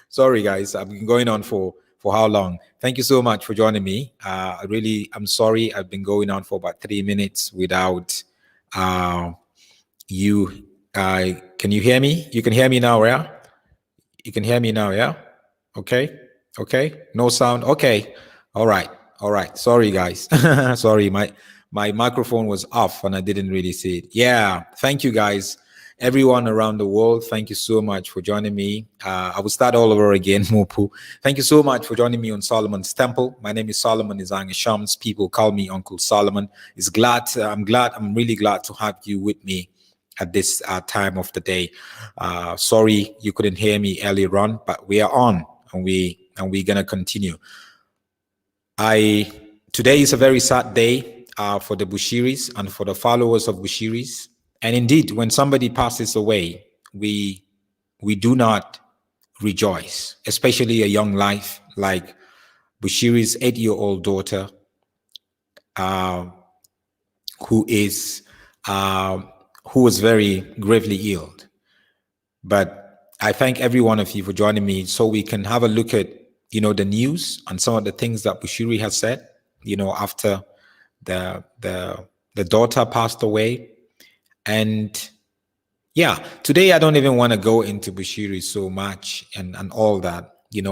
Sorry, guys. I've been going on for how long? Thank you so much for joining me. I'm sorry. I've been going on for about 3 minutes without uh, you. Can you hear me? You can hear me now, yeah? You can hear me now, yeah? Okay. Okay. No sound. Okay. All right. All right. Sorry, guys. Sorry, my microphone was off and I didn't really see it. Yeah. Thank you, guys. Everyone around the world, thank you so much for joining me. I will start all over again, Mopu. Thank you so much for joining me on Solomon's Temple. My name is Solomon Izanga Shams. People call me Uncle Solomon. I'm really glad to have you with me at this time of the day. Sorry you couldn't hear me earlier on, but we are on and we're gonna continue. Today is a very sad day for the Bushiri'S and for the followers of Bushiri'S. And indeed, when somebody passes away, we do not rejoice, especially a young life like Bushiri's 8-year-old daughter, who was very gravely ill. But I thank every one of you for joining me so we can have a look at, the news and some of the things that Bushiri has said, after the daughter passed away. And yeah, today I don't even want to go into Bushiri so much and all that. He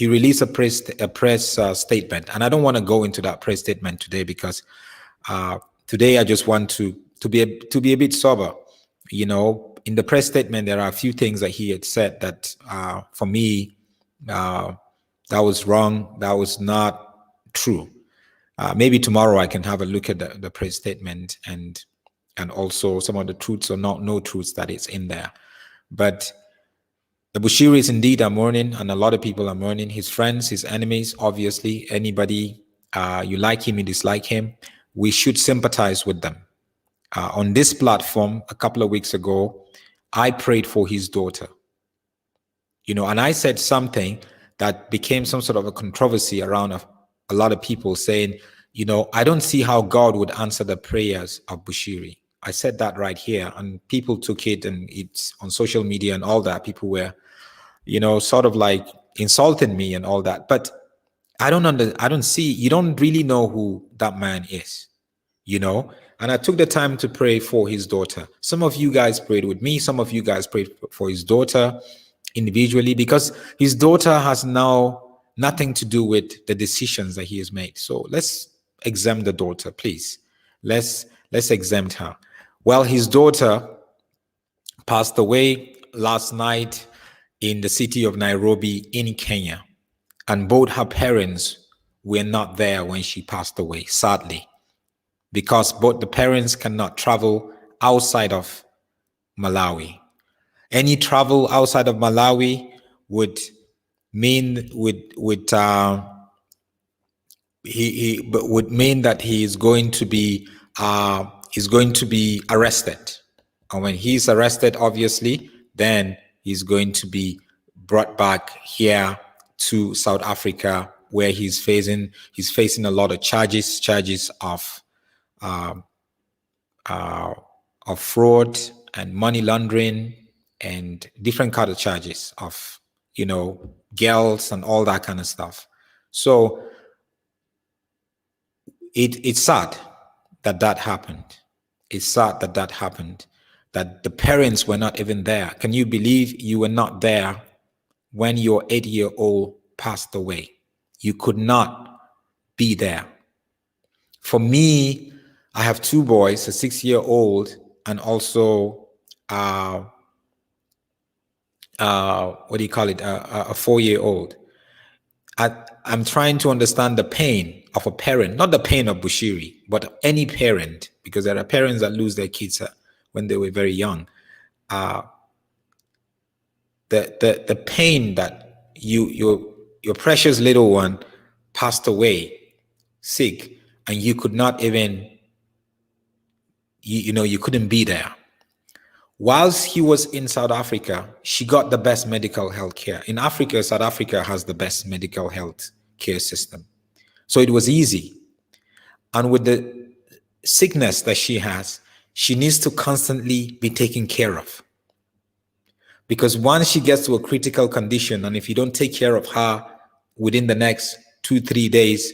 released a press statement, and I don't want to go into that press statement today because today I just want to be a bit sober. In the press statement, there are a few things that he had said that for me, that was wrong. That was not true. Maybe tomorrow I can have a look at the press statement and also some of the truths or no truths that is in there. But the Bushiri's indeed are mourning, and a lot of people are mourning. His friends, his enemies, obviously, anybody, you like him, you dislike him, we should sympathize with them. On this platform, a couple of weeks ago, I prayed for his daughter. And I said something that became some sort of a controversy around a lot of people saying, I don't see how God would answer the prayers of Bushiri. I said that right here, and people took it, and it's on social media and all that. People were, sort of like insulting me and all that. But I don't see, you don't really know who that man is, And I took the time to pray for his daughter. Some of you guys prayed with me. Some of you guys prayed for his daughter individually, because his daughter has now nothing to do with the decisions that he has made. So let's exempt the daughter, please. Let's exempt her. Well, his daughter passed away last night in the city of Nairobi in Kenya, and both her parents were not there when she passed away, sadly, because both the parents cannot travel outside of Malawi. Any travel outside of Malawi would mean would mean that he is going to be arrested, and when he's arrested, obviously, then he's going to be brought back here to South Africa, where he's facing a lot of charges of fraud and money laundering and different kind of charges of, girls and all that kind of stuff. So it's sad that happened. It's sad that happened, that the parents were not even there. Can you believe you were not there when your 8-year-old passed away? You could not be there. For me, I have 2 boys, a 6-year-old and also a 4-year-old. I'm trying to understand the pain of a parent, not the pain of Bushiri, but any parent, because there are parents that lose their kids when they were very young. The pain that your precious little one passed away sick, and you could not even, you couldn't be there. Whilst he was in South Africa, she got the best medical health care. In Africa, South Africa has the best medical health care system. So it was easy. And with the sickness that she has, she needs to constantly be taken care of. Because once she gets to a critical condition, and if you don't take care of her within the next 2-3 days,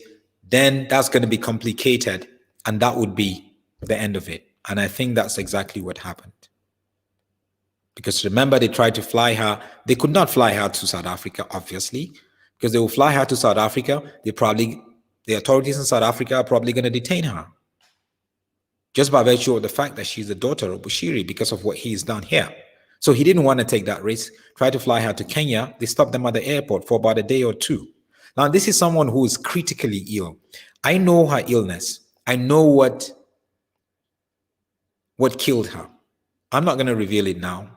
then that's going to be complicated, and that would be the end of it. And I think that's exactly what happened. Because remember, they tried to fly her. They could not fly her to South Africa, obviously, because they will fly her to South Africa. The authorities in South Africa are probably going to detain her, just by virtue of the fact that she's the daughter of Bushiri, because of what he's done here. So he didn't want to take that risk, try to fly her to Kenya. They stopped them at the airport for about a day or two. Now, this is someone who is critically ill. I know her illness. I know what killed her. I'm not going to reveal it now.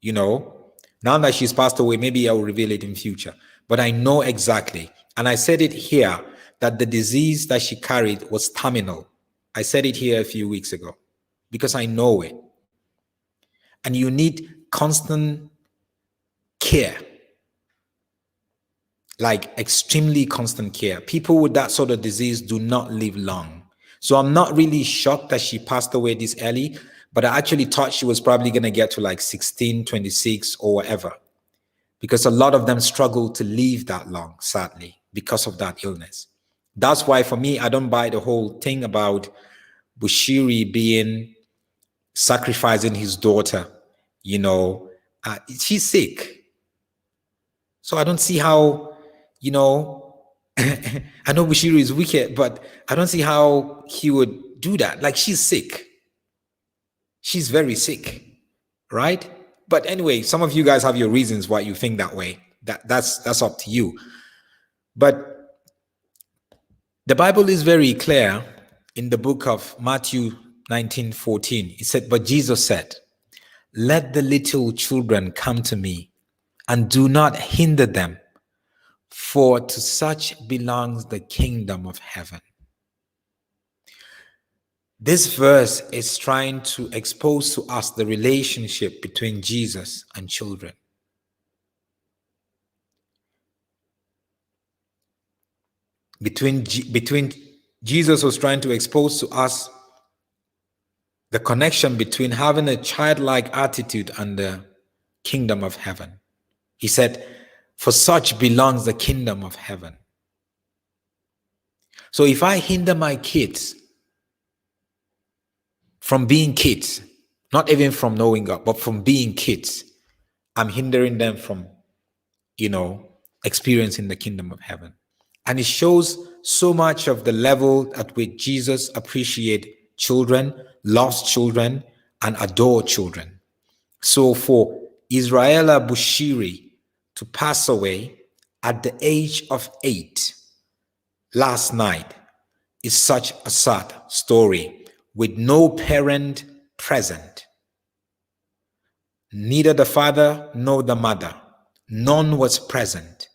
Now that she's passed away, maybe I will reveal it in future. But I know exactly. And I said it here that the disease that she carried was terminal. I said it here a few weeks ago because I know it. And you need constant care, like extremely constant care. People with that sort of disease do not live long. So I'm not really shocked that she passed away this early, but I actually thought she was probably going to get to like 16, 26 or whatever, because a lot of them struggle to live that long, sadly, because of that illness. That's why for me, I don't buy the whole thing about Bushiri sacrificing his daughter. She's sick. So I don't see how, I know Bushiri is wicked, but I don't see how he would do that. Like, she's sick. She's very sick, right? But anyway, some of you guys have your reasons why you think that way. That's up to you. But the Bible is very clear in the book of Matthew 19:14. It said, but Jesus said, let the little children come to me, and do not hinder them, for to such belongs the kingdom of heaven. This verse is trying to expose to us the relationship between Jesus and children. Between Jesus was trying to expose to us the connection between having a childlike attitude and the kingdom of heaven. He said, for such belongs the kingdom of heaven. So if I hinder my kids from being kids, not even from knowing God, but from being kids, I'm hindering them from, experiencing the kingdom of heaven. And it shows so much of the level at which Jesus appreciates children, loves children, and adores children. So for Israella Bushiri to pass away at the age of 8 last night is such a sad story, with no parent present. Neither the father nor the mother. None was present.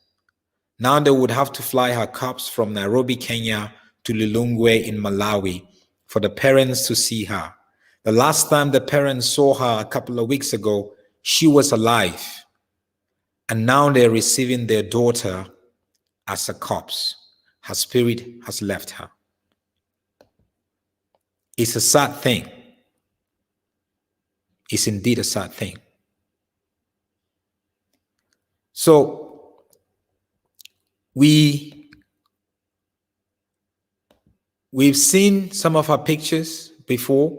Now they would have to fly her corpse from Nairobi, Kenya to Lilongwe in Malawi for the parents to see her. The last time the parents saw her a couple of weeks ago, she was alive. And now they're receiving their daughter as a corpse. Her spirit has left her. It's a sad thing. It's indeed a sad thing. So we've seen some of her pictures before.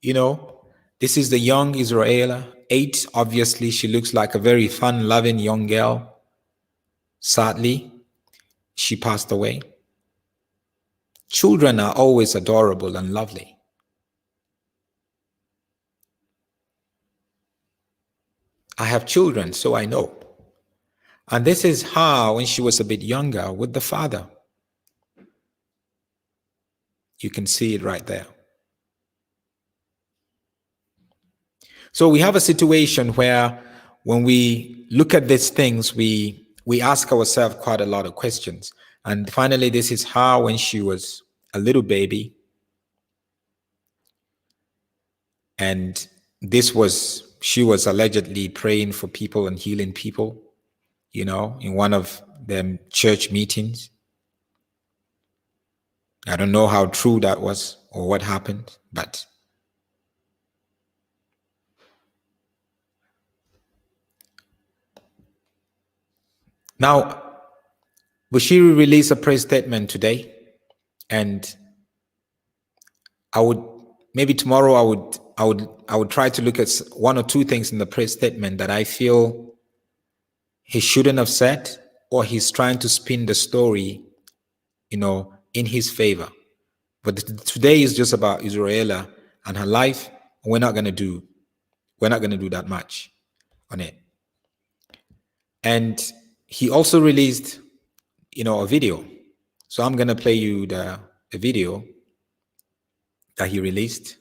This is the young Israella, 8. Obviously, she looks like a very fun-loving young girl. Sadly, she passed away. Children are always adorable and lovely. I have children, so I know. And this is her when she was a bit younger with the father. You can see it right there. So we have a situation where when we look at these things, we ask ourselves quite a lot of questions. And finally, this is her when she was a little baby. And she was allegedly praying for people and healing people, in one of them church meetings. I don't know how true that was or what happened, but Now, Bushiri released a press statement today, and I would maybe tomorrow I would try to look at one or two things in the press statement that I feel he shouldn't have said, or he's trying to spin the story, in his favor. But today is just about Israella and her life. We're not gonna do that much on it. And he also released, a video. So I'm gonna play you the video that he released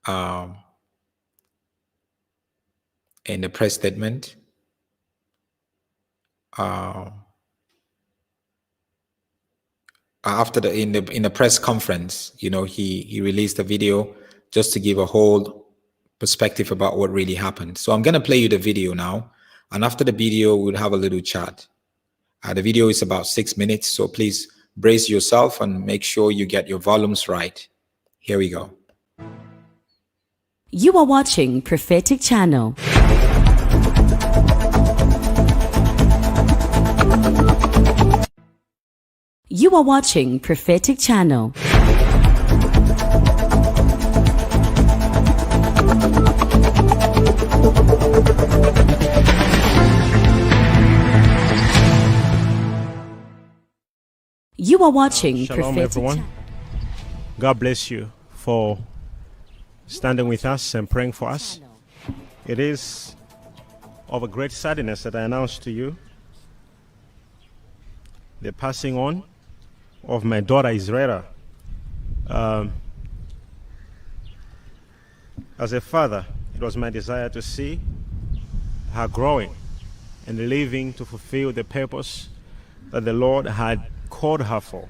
in the press statement. After in the press conference, he released a video just to give a whole perspective about what really happened. So I'm gonna play you the video now, and after the video, we'll have a little chat. The video is about 6 minutes, so please brace yourself and make sure you get your volumes right. Here we go. You are watching Prophetic Channel. You are watching Prophetic Channel. You are watching Shalom, Prophetic everyone. Channel. God bless you for standing with us and praying for us. It is of a great sadness that I announce to you the passing on of my daughter Israella. As a father, it was my desire to see her growing and living to fulfill the purpose that the Lord had called her for.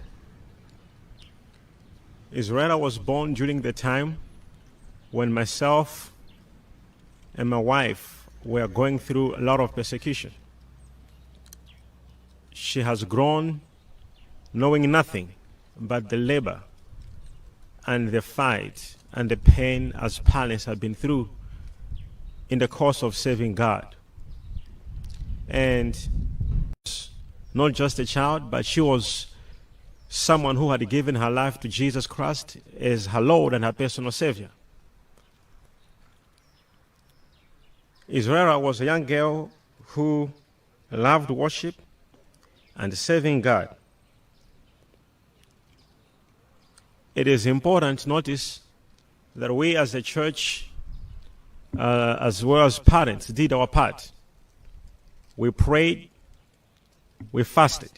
Israella was born during the time when myself and my wife were going through a lot of persecution. She has grown knowing nothing but the labor and the fight and the pain as parents have been through in the course of serving God. And not just a child, but she was someone who had given her life to Jesus Christ as her Lord and her personal Savior. Israella was a young girl who loved worship and serving God. It is important to notice that we as a church, as well as parents, did our part. We prayed, we fasted,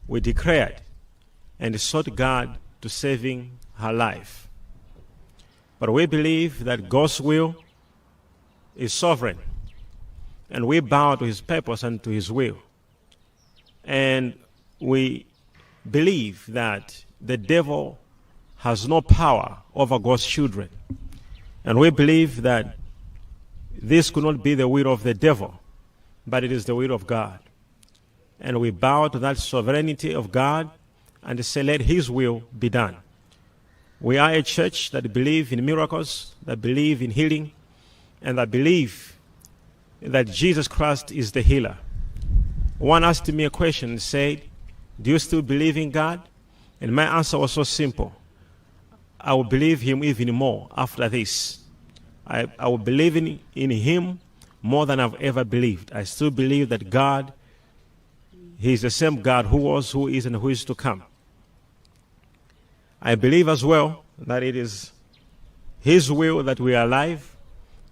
we declared, and sought God to saving her life. But we believe that God's will is sovereign, and we bow to His purpose and to His will. And we believe that the devil has no power over God's children. And we believe that this could not be the will of the devil, but it is the will of God. And we bow to that sovereignty of God and say, let His will be done. We are a church that believe in miracles, that believe in healing, and that believe that Jesus Christ is the healer. One asked me a question and said, do you still believe in God? And my answer was so simple. I will believe Him even more after this. I will believe in Him more than I've ever believed. I still believe that God, He is the same God who was, who is, and who is to come. I believe as well that it is His will that we are alive,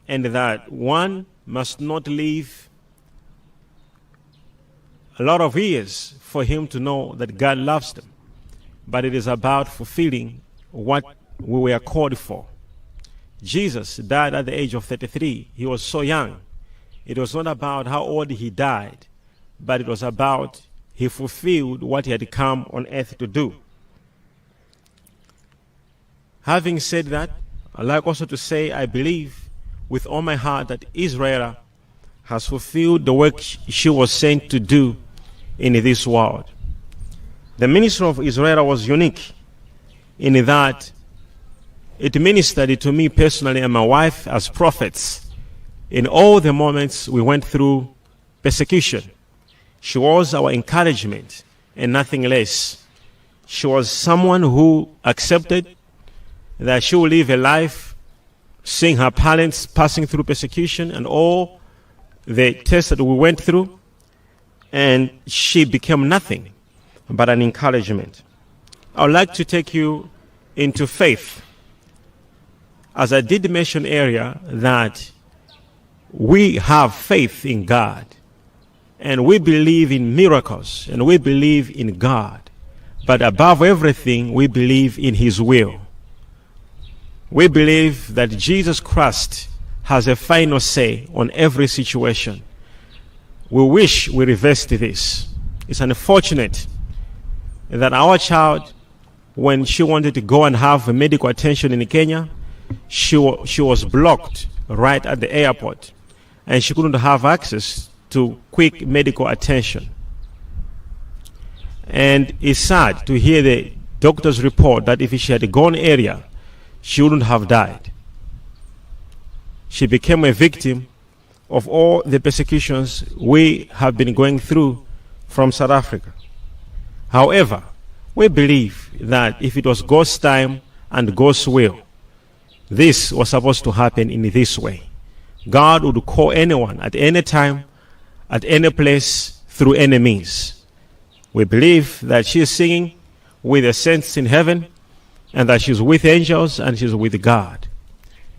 and that one must not live a lot of years for him to know that God loves them. But it is about fulfilling what we were called for. Jesus died at the age of 33. He was so young. It was not about how old he died, but it was about he fulfilled what he had come on earth to do. Having said that, I'd like also to say I believe with all my heart that Israel has fulfilled the work she was sent to do in this world. The ministry of Israel was unique in that it ministered to me personally and my wife as prophets in all the moments we went through persecution. She was our encouragement and nothing less. She was someone who accepted that she would live a life seeing her parents passing through persecution and all the tests that we went through, and she became nothing but an encouragement. I would like to take you into faith. As I did mention earlier, that we have faith in God, and we believe in miracles, and we believe in God. But above everything, we believe in His will. We believe that Jesus Christ has a final say on every situation. We wish we reversed this. It's unfortunate that our child, when she wanted to go and have medical attention in Kenya, she was blocked right at the airport, and she couldn't have access to quick medical attention. And it's sad to hear the doctor's report that if she had gone earlier, she wouldn't have died. She became a victim of all the persecutions we have been going through from South Africa. However, we believe that if it was God's time and God's will, this was supposed to happen in this way. God would call anyone at any time, at any place, through any means. We believe that she is singing with the saints in heaven, and that she's with angels and she's with God.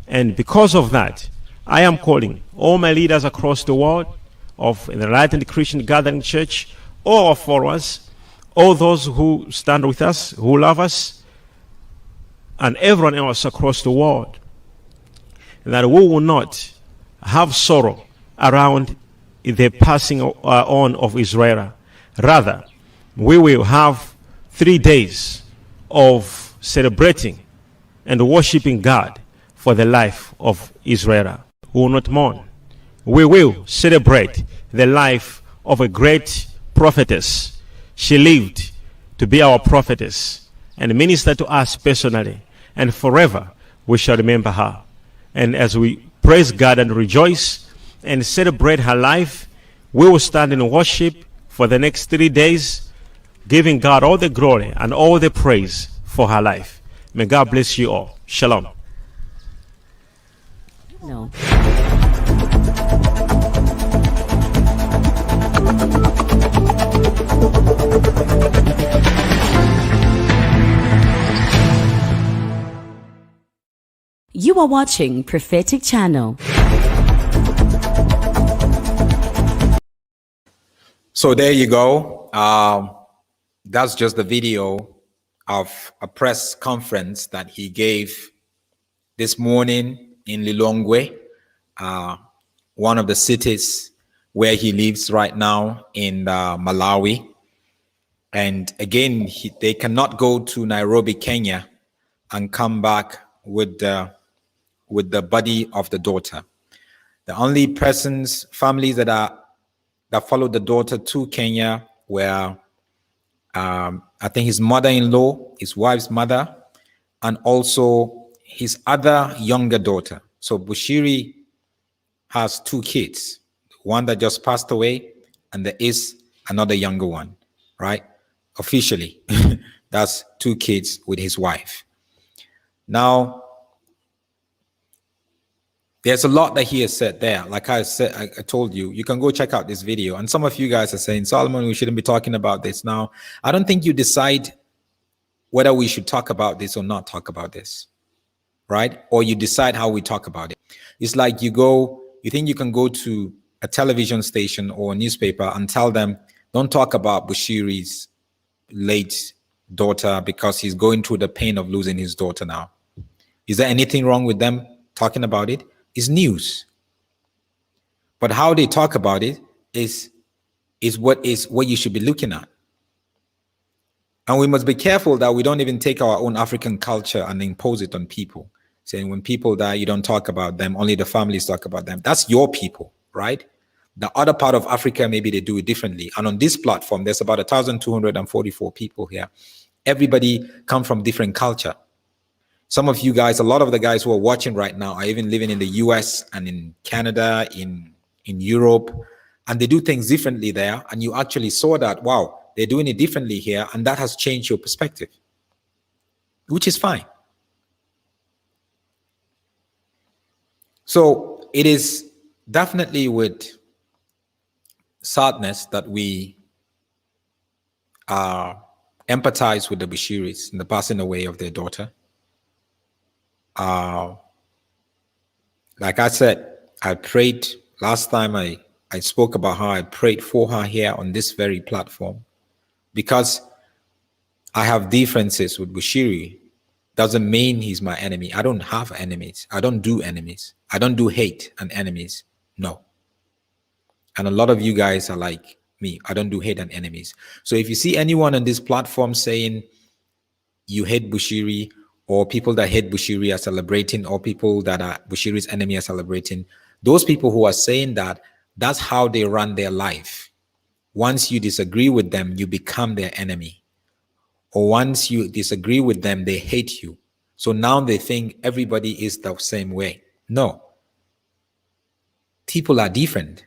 And because of that, I am calling all my leaders across the world of the Enlightened Christian Gathering Church, all our followers, all those who stand with us, who love us, and everyone else across the world, that we will not have sorrow around the passing on of Israella. Rather, we will have 3 days of celebrating and worshiping God for the life of Israel. We will not mourn. We will celebrate the life of a great prophetess. She lived to be our prophetess and minister to us personally, and forever we shall remember her. And as we praise God and rejoice and celebrate her life, we will stand in worship for the next 3 days, giving God all the glory and all the praise for her life. May God bless you all. Shalom. No. You are watching Prophetic Channel. So there you go. That's just the video of a press conference that he gave this morning in Lilongwe, one of the cities where he lives right now in Malawi. And again, they cannot go to Nairobi, Kenya, and come back with the body of the daughter. The only persons, families that followed the daughter to Kenya were I think his mother-in-law, his wife's mother, and also his other younger daughter. So Bushiri has 2 kids, one that just passed away, and there is another younger one, right? Officially, that's 2 kids with his wife. Now, there's a lot that he has said there. Like I said, I told you, you can go check out this video. And some of you guys are saying, Solomon, we shouldn't be talking about this now. I don't think you decide whether we should talk about this or not talk about this, right? Or you decide how we talk about it. It's like you think you can go to a television station or a newspaper and tell them, don't talk about Bushiri's late daughter because he's going through the pain of losing his daughter now. Is there anything wrong with them talking about it? It's news. But how they talk about it is what you should be looking at. And we must be careful that we don't even take our own African culture and impose it on people, saying when people die, you don't talk about them, only the families talk about them. That's your people, right? The other part of Africa, maybe they do it differently. And on this platform, there's about 1,244 people here. Everybody come from different culture. Some of you guys, a lot of the guys who are watching right now are even living in the US and in Canada, in Europe, and they do things differently there, and you actually saw that, wow, they're doing it differently here, and that has changed your perspective, which is fine. So it is definitely with sadness that we empathize with the Bushiri'S in the passing away of their daughter. Like I said, I prayed last time I spoke about her. I prayed for her here on this very platform, because I have differences with Bushiri. Doesn't mean he's my enemy. I don't have enemies. I don't do enemies. I don't do hate and enemies. No. And a lot of you guys are like me. I don't do hate and enemies. So if you see anyone on this platform saying you hate Bushiri, or people that hate Bushiri are celebrating, or people that are Bushiri's enemy are celebrating, those people who are saying that, that's how they run their life. Once you disagree with them, you become their enemy. Or once you disagree with them, they hate you. So now they think everybody is the same way. No. People are different.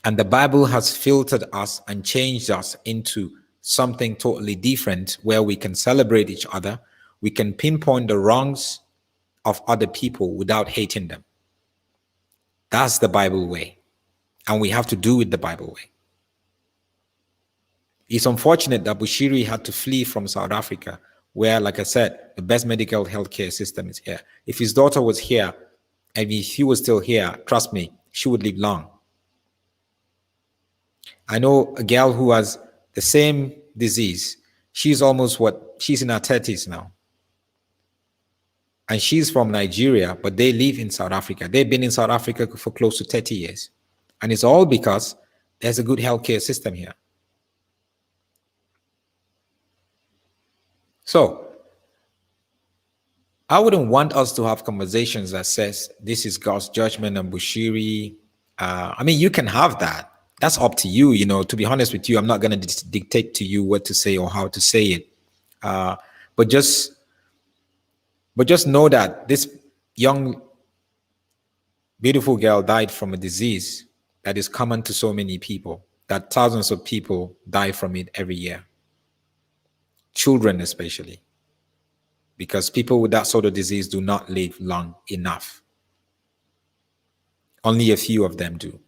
And the Bible has filtered us and changed us into something totally different, where we can celebrate each other. We can pinpoint the wrongs of other people without hating them. That's the Bible way. And we have to do it the Bible way. It's unfortunate that Bushiri had to flee from South Africa, where, like I said, the best medical healthcare system is here. If his daughter was here, and if he was still here, trust me, she would live long. I know a girl who has the same disease. She's almost she's in her 30s now. And she's from Nigeria, but they live in South Africa. They've been in South Africa for close to 30 years. And it's all because there's a good healthcare system here. So I wouldn't want us to have conversations that says this is God's judgment on Bushiri. I mean, you can have that. That's up to you. You know, to be honest with you, I'm not going to dictate to you what to say or how to say it. But just know that this young, beautiful girl died from a disease that is common to so many people, that thousands of people die from it every year. Children especially. Because people with that sort of disease do not live long enough. Only a few of them do.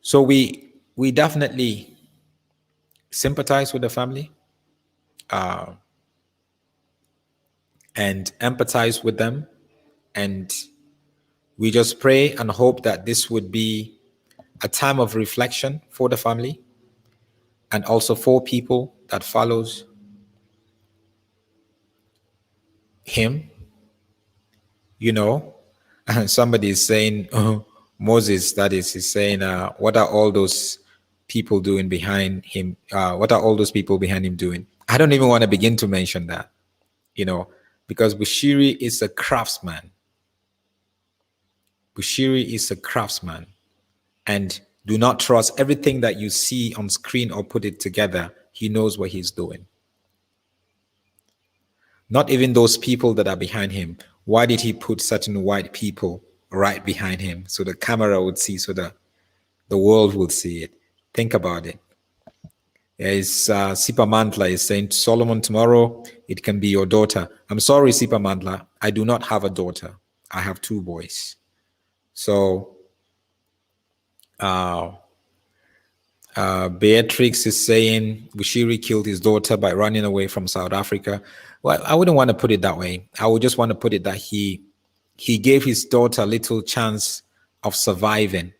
So we definitely sympathize with the family and empathize with them. And we just pray and hope that this would be a time of reflection for the family, and also for people that follows him. You know, and somebody is saying, Moses, that is saying, what are all those people doing behind him? What are all those people behind him doing? I don't even want to begin to mention that, you know, because Bushiri is a craftsman. Bushiri is a craftsman. And do not trust everything that you see on screen or put it together. He knows what he's doing. Not even those people that are behind him. Why did he put certain white people right behind him so the camera would see, so the world would see it? Think about it. Sipa Mantla is saying, Solomon, tomorrow it can be your daughter. I'm sorry, Sipa Mantla. I do not have a daughter. I have 2 boys. So Beatrix is saying Bushiri killed his daughter by running away from South Africa. Well, I wouldn't want to put it that way. I would just want to put it that he gave his daughter a little chance of surviving,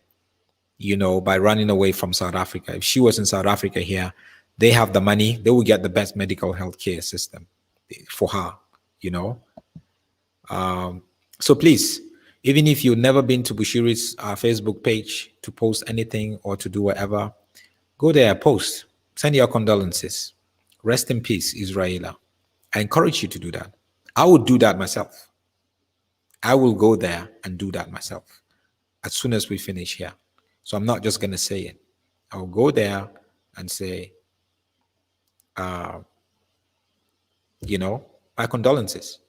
you know, by running away from South Africa. If she was in South Africa here, they have the money, they will get the best medical health care system for her, you know. So please, even if you've never been to Bushiri's Facebook page to post anything or to do whatever, go there, post, send your condolences. Rest in peace, Israella. I encourage you to do that. I would do that myself. I will go there and do that myself as soon as we finish here. So I'm not just going to say it. I'll go there and say, you know, my condolences.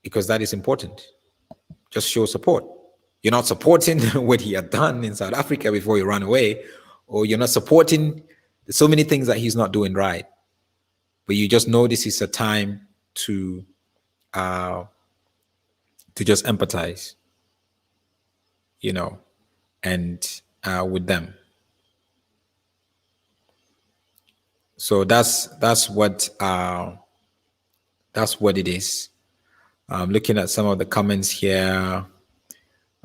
because that is important. Just show support. You're not supporting what he had done in South Africa before he ran away, or you're not supporting so many things that he's not doing right. But you just know this is a time to just empathize, and with them. So that's what it is. Looking at some of the comments here,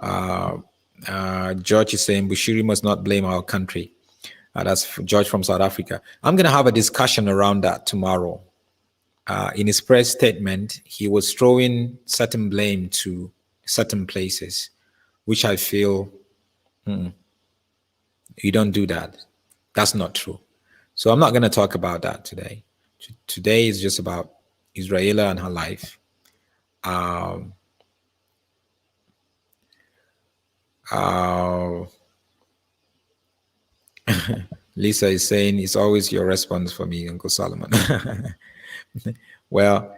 George is saying Bushiri must not blame our country. That's George from South Africa. I'm going to have a discussion around that tomorrow. In his press statement, he was throwing certain blame to certain places, which I feel you don't do that. That's not true. So I'm not going to talk about that today. Today is just about Israella and her life. Lisa is saying it's always your response for me, Uncle Solomon. Well,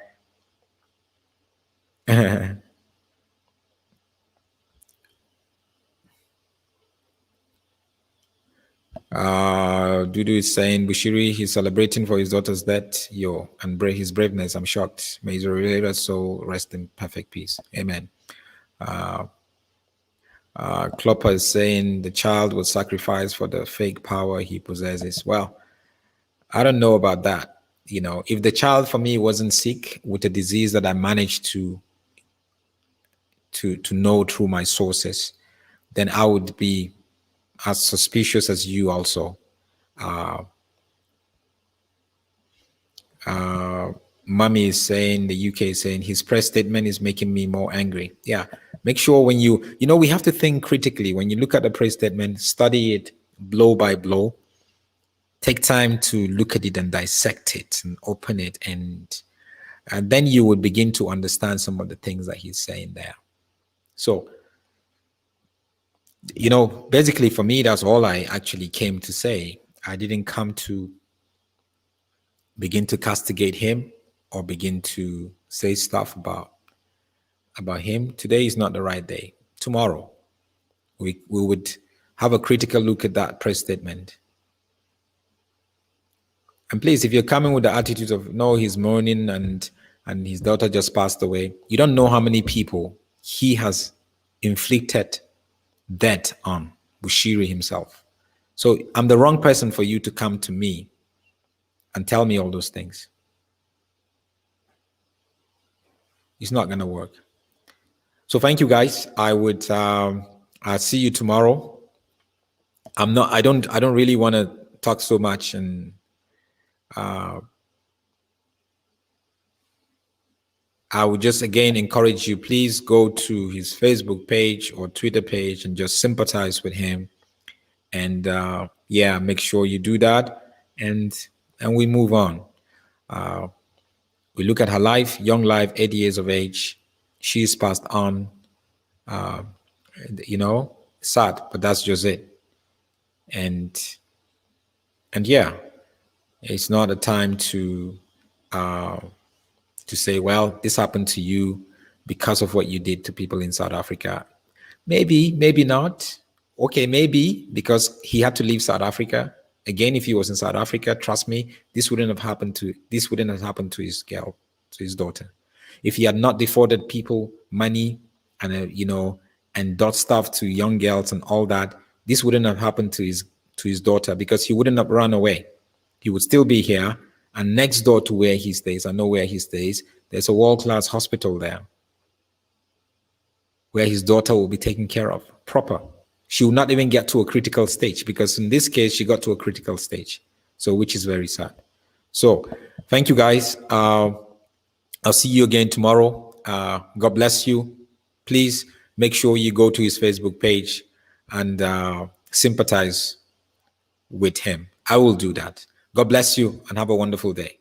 Dudu is saying Bushiri, he's celebrating for his daughter's death, and his braveness. I'm shocked. May his related soul rest in perfect peace. Amen. Klopper is saying the child was sacrificed for the fake power he possesses. Well, I don't know about that. If the child for me wasn't sick with a disease that I managed to know through my sources, then I would be as suspicious as you also. Mummy is saying, the UK is saying, his press statement is making me more angry. Yeah, make sure when we have to think critically. When you look at the press statement, study it blow by blow. Take time to look at it and dissect it and open it, and then you would begin to understand some of the things that he's saying there. So, basically for me, that's all I actually came to say. I didn't come to begin to castigate him or begin to say stuff about him. Today is not the right day. Tomorrow, we would have a critical look at that press statement. And please, if you're coming with the attitude of, no, he's mourning and his daughter just passed away, you don't know how many people he has inflicted death on, Bushiri himself. So I'm the wrong person for you to come to me and tell me all those things. It's not going to work. So thank you, guys. I'll see you tomorrow. I don't really want to talk so much, and I would just again encourage you, please go to his Facebook page or Twitter page and just sympathize with him. And make sure you do that, and we move on. We look at her life, young life, 80 years of age. She's passed on. Sad, but that's just it. And it's not a time to say, well, this happened to you because of what you did to people in South Africa. Maybe not. Okay, maybe because he had to leave South Africa. Again, if he was in South Africa, trust me, this wouldn't have happened to his girl, to his daughter. If he had not defrauded people money and done stuff to young girls and all that, this wouldn't have happened to his daughter, because he wouldn't have run away. He would still be here. And next door to where he stays, I know where he stays, there's a world-class hospital there where his daughter will be taken care of proper. She will not even get to a critical stage, because in this case, she got to a critical stage. So, which is very sad. So, thank you, guys. I'll see you again tomorrow. God bless you. Please make sure you go to his Facebook page and sympathize with him. I will do that. God bless you and have a wonderful day.